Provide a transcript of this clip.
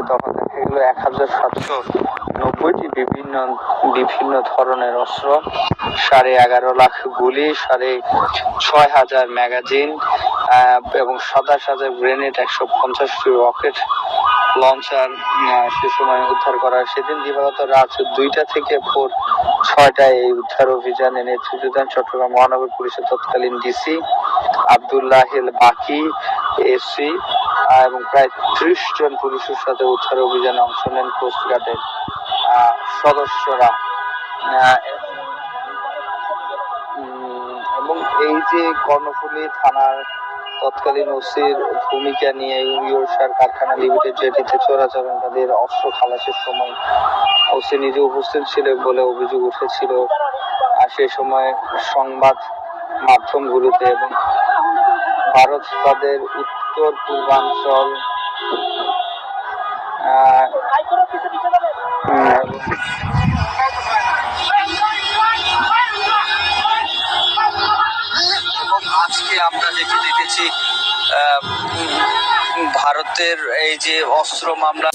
তখন দেখা গেল 1790টি বিভিন্ন ধরনের অস্ত্র, 11.5 লাখ গুলি, 6,500 ম্যাগাজিন এবং 27,000 গ্রেনেড, 150টি রকেট লঞ্চার সে সময় উদ্ধার করা হয়। সেদিন দিবাগত রাত 2টা থেকে ভোর 6টায় এই উদ্ধার অভিযানে নেতৃত্ব দেন চট্টগ্রাম মহানগর পুলিশের তৎকালীন ডিসি আব্দুল্লাহ বাকি এসি এবং প্রায় 30 জন পুলিশের সাথে উদ্ধার অভিযানে অংশ নেন কোস্টগার্ডের সদস্যরা। এবং এই যে কর্ণফুলী থানার তৎকালীন ওসির ভূমিকা নিয়ে ইউরোসার কারখানা লিমিটেড জেটিতে চোরাচালানকারীদের অস্ত্র খালাসের সময় ওসি নিজে উপস্থিত ছিলেন বলে অভিযোগ উঠেছিল। আর সেই সময় সংবাদ মাধ্যমগুলোতে এবং ভারত তাদের উত্তর পূর্বাঞ্চল আজকে আমরা যেটি দেখেছি ভারতের এই যে অস্ত্র মামলা।